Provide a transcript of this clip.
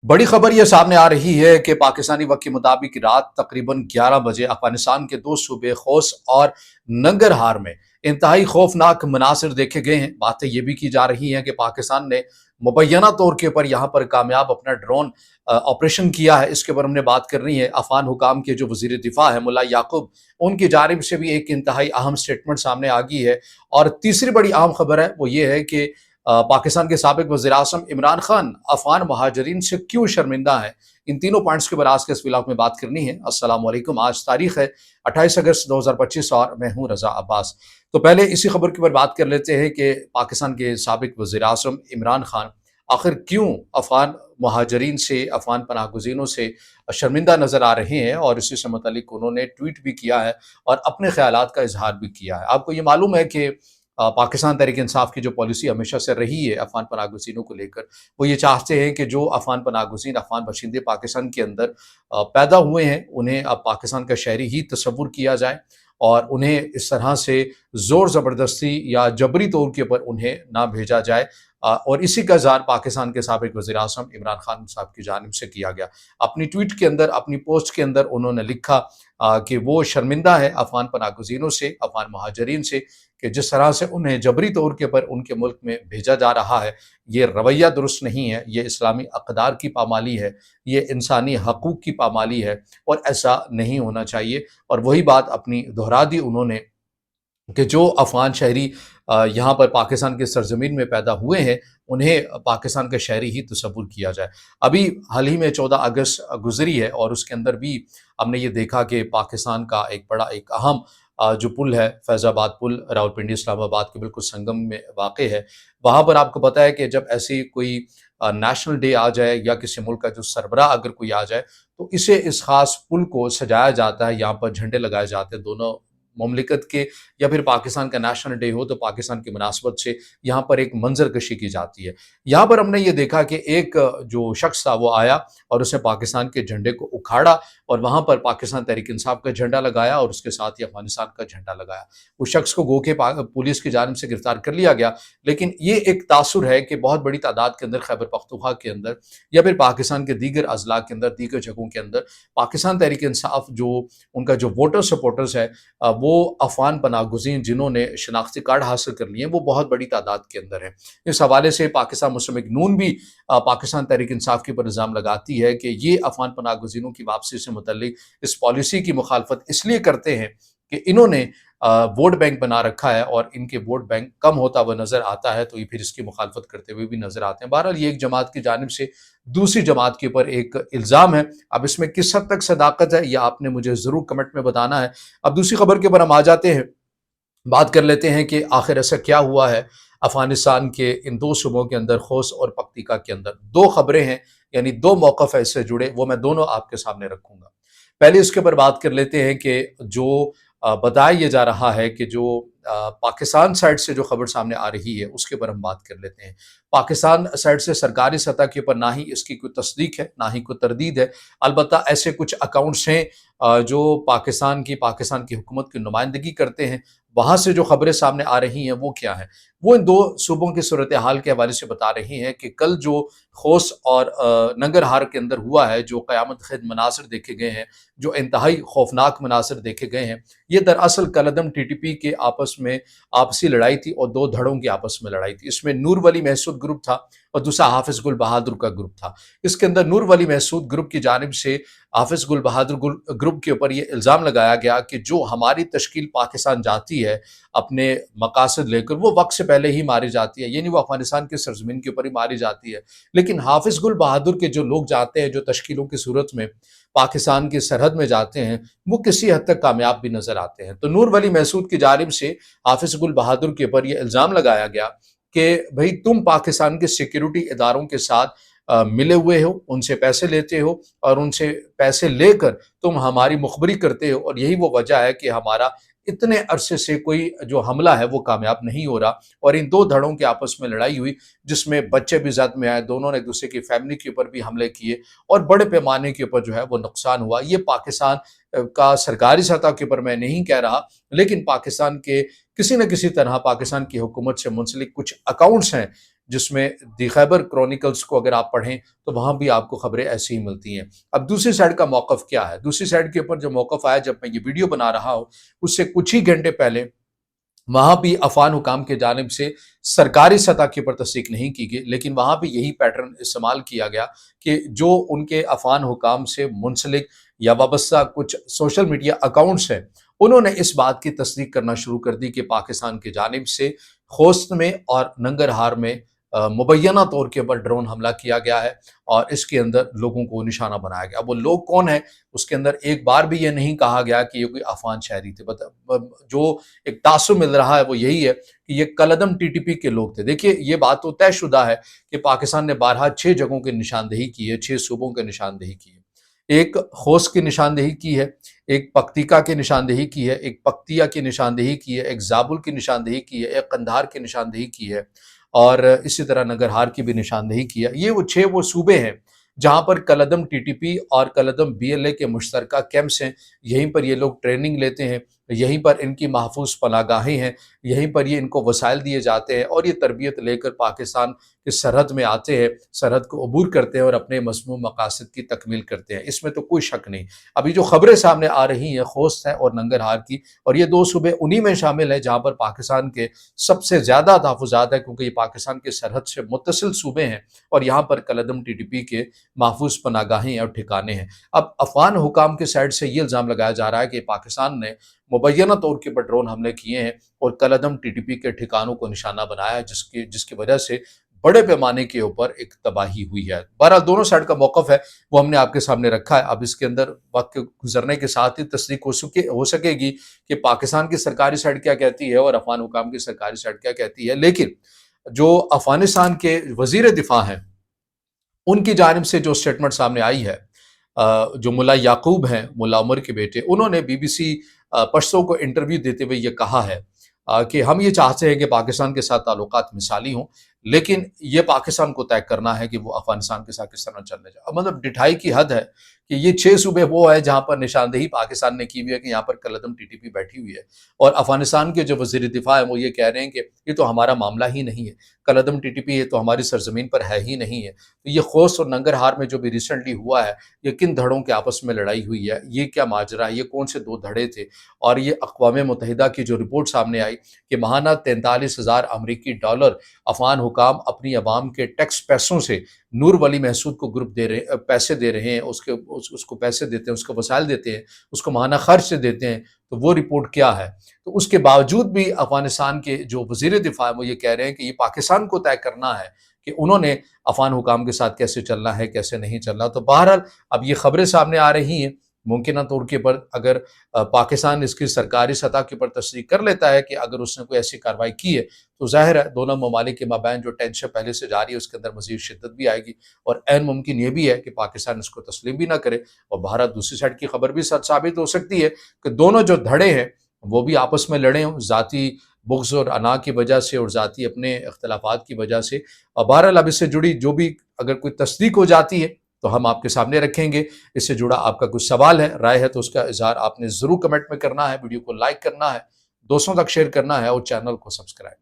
बड़ी खबर ये सामने आ रही है कि पाकिस्तानी वक्त के मुताबिक रात तकरीबन 11 बजे अफगानिस्तान के दो सूबे खोस और नंगरहार में इंतहाई खौफनाक मनासिर देखे गए हैं। बातें ये भी की जा रही हैं कि पाकिस्तान ने मुबैना तौर के ऊपर यहाँ पर कामयाब अपना ड्रोन ऑपरेशन किया है। इसके ऊपर हमने बात करनी है। अफगान हुकाम के जो वजीर दिफा है मुल्ला याकूब, उनकी जानिब से भी एक इंतहाई अहम स्टेटमेंट सामने आ गई है। और तीसरी बड़ी अहम खबर है वो ये है कि पाकिस्तान के साबिक वज़ीर-ए-आज़म इमरान खान अफ़गान महाजरीन से क्यों शर्मिंदा हैं। इन तीनों पॉइंट्स के ऊपर आज के इस व्लॉग में बात करनी है। अस्सलाम वालेकुम। आज तारीख है 28 अगस्त 2025 और मैं हूं रज़ा अब्बास। तो पहले इसी खबर के ऊपर बात कर लेते हैं कि पाकिस्तान के साबिक वज़ीर-ए-आज़म इमरान खान आखिर क्यों अफ़गान महाजरीन से, अफ़गान पनाह गुज़ीनों से शर्मिंदा नज़र आ रहे हैं। और इसी से मुतल्लिक उन्होंने ट्वीट भी किया है और अपने ख़यालात का इज़हार भी किया है। आपको ये मालूम है कि पाकिस्तान तहरीक इंसाफ की जो पॉलिसी हमेशा से रही है अफ़गान पनाह गज़ीनों को लेकर, वो ये चाहते हैं कि जो अफ़गान पनाह गज़ीन, अफ़गान बशिंदे पाकिस्तान के अंदर पैदा हुए हैं, उन्हें अब पाकिस्तान का शहरी ही तस्वुर किया जाए और उन्हें इस तरह से ज़ोर ज़बरदस्ती या जबरी तौर के ऊपर उन्हें ना भेजा जाए। और इसी का इज़हार पाकिस्तान के साबिक वज़ीर-ए-आज़म इमरान खान साहब की जानिब से किया गया। अपनी ट्वीट के अंदर, अपनी पोस्ट के अंदर उन्होंने लिखा कि वो शर्मिंदा है अफ़गान पनाह गज़ीनों से, अफ़गान महाजरीन से, कि जिस तरह से उन्हें जबरी तौर के ऊपर उनके मुल्क में भेजा जा रहा है, ये रवैया दुरुस्त नहीं है, ये इस्लामी अक़दार की पामाली है, ये इंसानी हकूक़ की पामाली है और ऐसा नहीं होना चाहिए। और वही बात अपनी दोहरा दी उन्होंने कि जो अफ़गान शहरी यहाँ पर पाकिस्तान की सरज़मीन में पैदा हुए हैं, उन्हें पाकिस्तान का शहरी ही तस्वुर किया जाए। अभी हाल ही में 14 अगस्त गुज़री है और उसके अंदर भी हमने ये देखा कि पाकिस्तान का एक बड़ा एक अहम जो पुल है, फैज़ाबाद पुल, रावलपिंडी इस्लामाबाद के बिल्कुल संगम में वाक़ई है। वहाँ पर आपको पता है कि जब ऐसी कोई नेशनल डे आ जाए या किसी मुल्क का जो सरबराह अगर कोई आ जाए, तो इस ख़ास पुल को सजाया जाता है, यहाँ पर झंडे लगाए जाते हैं दोनों मुमलिकत के। या फिर पाकिस्तान का नेशनल डे हो तो पाकिस्तान की मुनासबत से यहाँ पर एक मंजर कशी की जाती है। यहाँ पर हमने ये देखा कि एक जो शख्स था वो आया और उसने पाकिस्तान के झंडे को उखाड़ा और वहाँ पर पाकिस्तान तहरीक इंसाफ का झंडा लगाया और उसके साथ ही अफगानिस्तान का झंडा लगाया। उस शख्स को गो के पुलिस की जानिब से गिरफ्तार कर लिया गया। लेकिन ये एक तासुर है कि बहुत बड़ी तादाद के अंदर खैबर पख्तूनख्वा के अंदर या फिर पाकिस्तान के दीगर अजला के अंदर, दीगर जगहों के अंदर पाकिस्तान तहरीक इंसाफ जो उनका जो वोटर सपोर्टर्स है, वो अफ़गान पनाह गुज़ीन जिन्होंने शनाख्ती कार्ड हासिल कर लिए हैं, वो बहुत बड़ी तादाद के अंदर है। इस हवाले से पाकिस्तान मुस्लिम लीग नून भी पाकिस्तान तहरीक इंसाफ के ऊपर इल्ज़ाम लगाती है कि ये अफ़गान पनाह गुज़ीनों की वापसी से मुतल्लिक इस पॉलिसी की मुखालफत इसलिए करते हैं कि इन्होंने वोट बैंक बना रखा है और इनके वोट बैंक कम होता हुआ नज़र आता है, तो ये फिर इसकी मुखालफत करते हुए भी नज़र आते हैं। बहरहाल ये एक जमात की जानिब से दूसरी जमात के ऊपर एक इल्ज़ाम है। अब इसमें किस हद तक सदाकत है, यह आपने मुझे ज़रूर कमेंट में बताना है। अब दूसरी खबर के ऊपर हम आ जाते हैं। बात कर लेते हैं कि आखिर ऐसा क्या हुआ है अफगानिस्तान के इन दो सूबों के अंदर, खोस और पख्तीका के अंदर। दो खबरें हैं, यानी दो मौक़िफ़ है इससे जुड़े, वो मैं दोनों आपके सामने रखूंगा। पहले इसके ऊपर बात कर लेते हैं कि जो बताया ये जा रहा है कि जो पाकिस्तान साइड से जो खबर सामने आ रही है उसके ऊपर हम बात कर लेते हैं। पाकिस्तान साइड से सरकारी सतह के ऊपर ना ही इसकी कोई तस्दीक है, ना ही कोई तरदीद है। अलबत्ता ऐसे कुछ अकाउंट्स हैं जो पाकिस्तान की हुकूमत की नुमाइंदगी करते हैं। वहाँ से जो खबरें सामने आ रही हैं वो क्या है, वो इन दो सूबों की सूरत हाल के हवाले से बता रही हैं कि कल जो खोस और नंगरहार के अंदर हुआ है, जो क़यामत खेज मनासिर देखे गए हैं, जो इंतहाई खौफनाक मनासिर देखे गए हैं, ये दरअसल कलअदम टीटीपी के आपस में आपसी लड़ाई थी और दो धड़ों की आपस में लड़ाई थी। इसमें नूर वली महसूद ग्रुप था और दूसरा हाफिज गुल बहादुर का ग्रुप था। इसके अंदर नूर वली महसूद ग्रुप की जानिब से हाफिज गुल बहादुर ग्रुप के ऊपर ये इल्ज़ाम लगाया गया कि जो हमारी तश्कील पाकिस्तान जाती है अपने मकासद लेकर, वो वक्त से पहले ही मारी जाती है, यानी वो अफगानिस्तान की सरजमीन के ऊपर ही मारी जाती है। लेकिन हाफिज गुल बहादुर के जो लोग जाते हैं, जो तश्कीलों की सूरत में पाकिस्तान की सरहद में जाते हैं, वो किसी हद तक कामयाब भी नजर आते हैं। तो नूर वली महसूद की जानिब से हाफिज गुल बहादुर के ऊपर यह इल्ज़ाम लगाया गया कि भाई तुम पाकिस्तान के सिक्योरिटी इदारों के साथ मिले हुए हो, उनसे पैसे लेते हो और उनसे पैसे लेकर तुम हमारी मुखबरी करते हो, और यही वो वजह है कि हमारा इतने अरसे से कोई जो हमला है वो कामयाब नहीं हो रहा। और इन दो धड़ों के आपस में लड़ाई हुई जिसमें बच्चे भी ज़द में आए, दोनों ने एक दूसरे की फैमिली के ऊपर भी हमले किए और बड़े पैमाने के ऊपर जो है वो नुकसान हुआ। ये पाकिस्तान का सरकारी सतह के ऊपर मैं नहीं कह रहा, लेकिन पाकिस्तान के किसी न किसी तरह पाकिस्तान की हुकूमत से मुंसलिक कुछ अकाउंट्स हैं جس میں دی خیبر کرونیکلز کو اگر آپ پڑھیں تو وہاں بھی آپ کو خبریں ایسی ہی ملتی ہیں۔ اب دوسری سائڈ کا موقف کیا ہے؟ دوسری سائڈ کے اوپر جو موقف آیا جب میں یہ ویڈیو بنا رہا ہوں، اس سے کچھ ہی گھنٹے پہلے وہاں بھی افغان حکام کی جانب سے سرکاری سطح کے اوپر تصدیق نہیں کی گئی، لیکن وہاں بھی یہی پیٹرن استعمال کیا گیا کہ جو ان کے افغان حکام سے منسلک یا وابستہ کچھ سوشل میڈیا اکاؤنٹس ہیں، انہوں نے اس بات کی تصدیق کرنا شروع کر دی کہ پاکستان کی جانب سے خوست میں اور ننگرہار میں مبینہ طور کے اوپر ڈرون حملہ کیا گیا ہے اور اس کے اندر لوگوں کو نشانہ بنایا گیا۔ اب وہ لوگ کون ہیں؟ اس کے اندر ایک بار بھی یہ نہیں کہا گیا کہ یہ کوئی افغان شہری تھے۔ جو ایک تاثر مل رہا ہے وہ یہی ہے کہ یہ کالعدم ٹی ٹی پی کے لوگ تھے۔ دیکھیے یہ بات تو طے شدہ ہے کہ پاکستان نے بارہا 6 جگہوں کی نشاندہی کی ہے، 6 صوبوں کی نشاندہی کی ہے۔ ایک خوست کی نشاندہی کی ہے، ایک پکتیکا کی نشاندہی کی ہے، ایک پکتیا کی نشاندہی کی ہے، ایک زابل کی نشاندہی کی ہے، ایک قندھار کی نشاندہی کی ہے اور اسی طرح ننگرہار کی بھی نشاندہی کی ہے۔ یہ وہ 6 صوبے ہیں جہاں پر کالعدم ٹی ٹی پی اور کالعدم بی ایل اے کے مشترکہ کیمپس ہیں۔ یہیں پر یہ لوگ ٹریننگ لیتے ہیں، یہیں پر ان کی محفوظ پناہ گاہیں ہیں، یہیں پر یہ ان کو وسائل دیے جاتے ہیں اور یہ تربیت لے کر پاکستان کی سرحد میں آتے ہیں، سرحد کو عبور کرتے ہیں اور اپنے مذموم مقاصد کی تکمیل کرتے ہیں۔ اس میں تو کوئی شک نہیں۔ ابھی جو خبریں سامنے آ رہی ہیں خوست ہے اور ننگرہار کی، اور یہ 2 صوبے انہی میں شامل ہیں جہاں پر پاکستان کے سب سے زیادہ تحفظات ہیں، کیونکہ یہ پاکستان کے سرحد سے متصل صوبے ہیں اور یہاں پر کالعدم ٹی ٹی پی کے محفوظ پناہ گاہیں اور ٹھکانے ہیں۔ اب افغان حکام کے سائڈ سے یہ الزام لگایا جا رہا ہے کہ پاکستان نے مبینہ طور کے پر ڈرون حملے کیے ہیں اور کالعدم ٹی ٹی پی کے ٹھکانوں کو نشانہ بنایا ہے، جس کی وجہ سے بڑے پیمانے کے اوپر ایک تباہی ہوئی ہے۔ بہرحال دونوں سائڈ کا موقف ہے وہ ہم نے آپ کے سامنے رکھا ہے۔ اب اس کے اندر وقت کے گزرنے کے ساتھ ہی تصدیق ہو سکے گی کہ پاکستان کی سرکاری سائڈ کیا کہتی ہے اور افغان حکام کی سرکاری سائڈ کیا کہتی ہے۔ لیکن جو افغانستان کے وزیر دفاع ہیں ان کی جانب سے جو سٹیٹمنٹ سامنے آئی ہے، جو ملا یعقوب ہیں، ملا عمر کے بیٹے، انہوں نے بی بی سی پشتو کو انٹرویو دیتے ہوئے یہ کہا ہے کہ ہم یہ چاہتے ہیں کہ پاکستان کے ساتھ تعلقات مثالی ہوں، لیکن یہ پاکستان کو طے کرنا ہے کہ وہ افغانستان کے ساتھ کس طرح چلنے جائے۔ مطلب ڈٹھائی کی حد ہے کہ یہ 6 صوبے وہ ہیں جہاں پر نشاندہی پاکستان نے کی ہوئی ہے کہ یہاں پر کالعدم ٹی ٹی پی بیٹھی ہوئی ہے، اور افغانستان کے جو وزیر دفاع ہیں وہ یہ کہہ رہے ہیں کہ یہ تو ہمارا معاملہ ہی نہیں ہے، کالعدم ٹی ٹی پی یہ تو ہماری سرزمین پر ہے ہی نہیں ہے۔ تو یہ خوست اور ننگرہار میں جو بھی ریسنٹلی ہوا ہے، یہ کن دھڑوں کے آپس میں لڑائی ہوئی ہے، یہ کیا ماجرا ہے، یہ کون سے 2 دھڑے تھے؟ اور یہ اقوام متحدہ کی جو رپورٹ سامنے آئی کہ ماہانہ 43,000 امریکی ڈالر افغان حکام اپنی عوام کے ٹیکس پیسوں سے نور ولی محسود کو گروپ پیسے دے رہے ہیں، اس کو پیسے دیتے ہیں، اس کو وسائل دیتے ہیں، اس کو ماہانہ خرچ سے دیتے ہیں۔ تو وہ رپورٹ کیا ہے؟ تو اس کے باوجود بھی افغانستان کے جو وزیر دفاع ہے وہ یہ کہہ رہے ہیں کہ یہ پاکستان کو طے کرنا ہے کہ انہوں نے افغان حکام کے ساتھ کیسے چلنا ہے، کیسے نہیں چلنا۔ تو بہرحال اب یہ خبریں سامنے آ رہی ہیں، ممکنہ طور کے پر اگر پاکستان اس کی سرکاری سطح کے اوپر تصدیق کر لیتا ہے کہ اگر اس نے کوئی ایسی کارروائی کی ہے تو ظاہر ہے دونوں ممالک کے مابین جو ٹینشن پہلے سے جاری ہے اس کے اندر مزید شدت بھی آئے گی، اور عین ممکن یہ بھی ہے کہ پاکستان اس کو تسلیم بھی نہ کرے۔ اور بہرحال دوسری سائڈ کی خبر بھی سچ ثابت ہو سکتی ہے کہ دونوں جو دھڑے ہیں وہ بھی آپس میں لڑے ہوں، ذاتی بغض اور انا کی وجہ سے اور ذاتی اپنے اختلافات کی وجہ سے۔ اور بہرحال اب اس سے جڑی جو بھی اگر کوئی تصدیق ہو جاتی ہے تو ہم آپ کے سامنے رکھیں گے۔ اس سے جڑا آپ کا کچھ سوال ہے، رائے ہے، تو اس کا اظہار آپ نے ضرور کمنٹ میں کرنا ہے، ویڈیو کو لائک کرنا ہے، دوستوں تک شیئر کرنا ہے اور چینل کو سبسکرائب